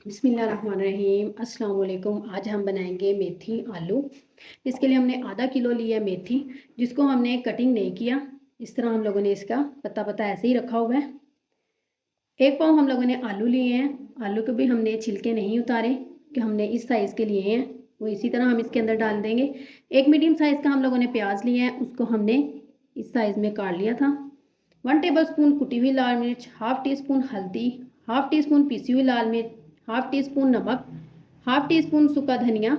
बिस्मिल्लाहिर्रहमानिर्रहीम अस्सलाम वालेकुम। आज हम बनाएंगे मेथी आलू। इसके लिए हमने आधा किलो लिया मेथी, जिसको हमने कटिंग नहीं किया। इस तरह हम लोगों ने इसका पत्ता पत्ता ऐसे ही रखा हुआ है। एक पाव हम लोगों ने आलू लिए हैं। आलू को भी हमने छिलके नहीं उतारे कि हमने इस साइज़ के लिए हैं, वो इसी तरह हम इसके अंदर डाल देंगे। एक मीडियम साइज़ का हम लोगों ने प्याज लिया है, उसको हमने इस साइज़ में काट लिया था। 1 टेबल स्पून कुटी हुई लाल मिर्च, हाफ़ टी स्पून हल्दी, हाफ़ टी स्पून पीसी हुई लाल मिर्च, हाफ़ टी स्पून नमक, हाफ़ टी स्पून सूखा धनिया,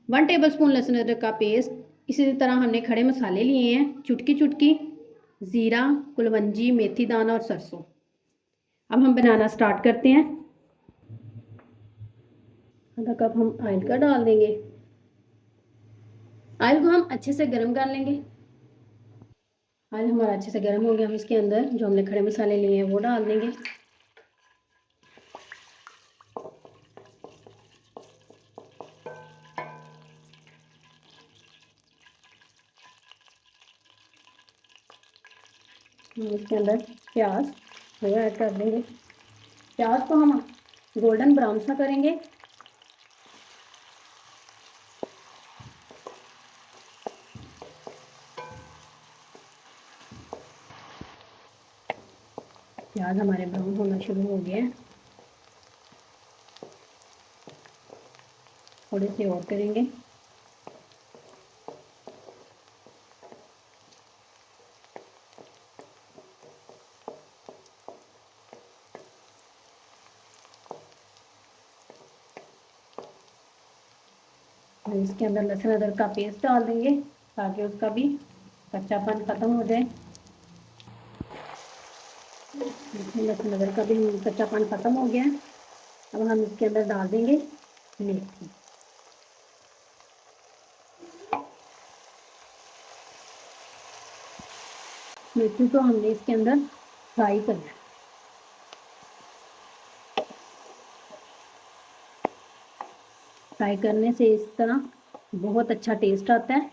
1 टेबल स्पून लहसुन अदरक का पेस्ट। इसी तरह हमने खड़े मसाले लिए हैं, चुटकी चुटकी ज़ीरा, कुलवंजी, मेथी दाना और सरसों। अब हम बनाना स्टार्ट करते हैं। आधा कप हम ऑयल का डाल देंगे। ऑयल को हम अच्छे से गर्म कर लेंगे। ऑयल हमारा अच्छे से गर्म हो गया, हम इसके अंदर जो हमने खड़े मसाले लिए हैं वो डाल देंगे। हम इसके अंदर प्याज वो ऐड कर देंगे। प्याज को हम गोल्डन ब्राउन सा करेंगे। प्याज हमारे ब्राउन होना शुरू हो गया है, थोड़े से और करेंगे। और इसके अंदर लहसुन अदरक का पेस्ट डाल देंगे ताकि उसका भी कच्चापन ख़त्म हो जाए। लहसुन अदरक का भी कच्चापन ख़त्म हो गया है। अब हम इसके अंदर डाल देंगे मेथी। मेथी को हमने इसके अंदर फ्राई करना है। फ्राई करने से इस तरह बहुत अच्छा टेस्ट आता है।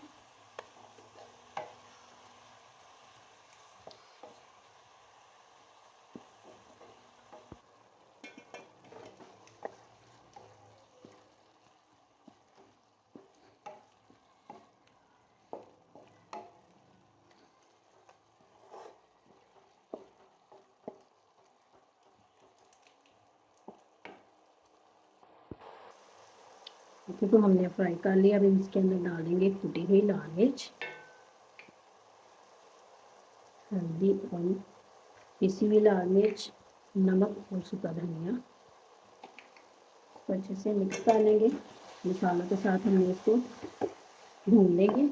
तो हमने फ्राई कर लिया। अब इसके अंदर डाल देंगे कुटी हुई लाल मिर्च, हल्दी और पिसी हुई लाल मिर्च, नमक और सूखा धनिया। तो अच्छे से मिक्स कर लेंगे। मसालों के साथ हमने इसको भून लेंगे।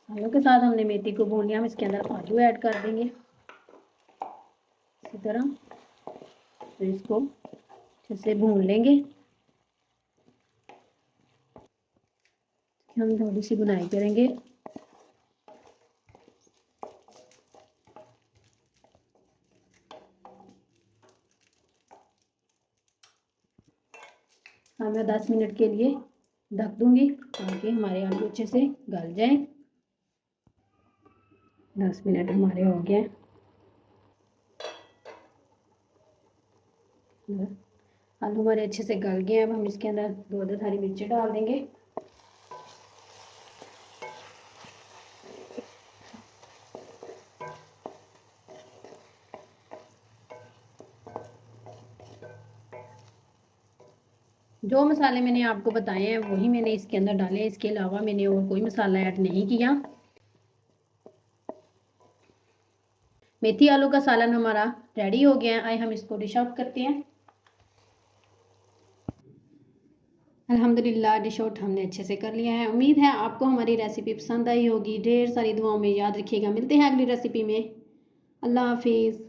मसालों के साथ हमने मेथी को भून लिया। हम इसके अंदर आलू ऐड कर देंगे इसी तरह। तो इसको अच्छे से भून लेंगे। हम थोड़ी सी बुनाई करेंगे। मैं 10 मिनट के लिए ढक दूंगी ताकि हमारे आलू अच्छे से गल जाए। 10 मिनट हमारे हो गए। आलू हमारे अच्छे से गल गए। अब हम इसके अंदर 2 हरी मिर्ची डाल देंगे। जो मसाले मैंने आपको बताए हैं वही मैंने इसके अंदर डाले हैं। इसके अलावा मैंने और कोई मसाला ऐड नहीं किया। मेथी आलू का सालन हमारा रेडी हो गया है। आइए हम इसको डिश आउट करते हैं। अल्हम्दुलिल्लाह डिश आउट हमने अच्छे से कर लिया है। उम्मीद है आपको हमारी रेसिपी पसंद आई होगी। ढेर सारी दुआओं में याद रखिएगा। मिलते हैं अगली रेसिपी में। अल्लाह हाफिज़।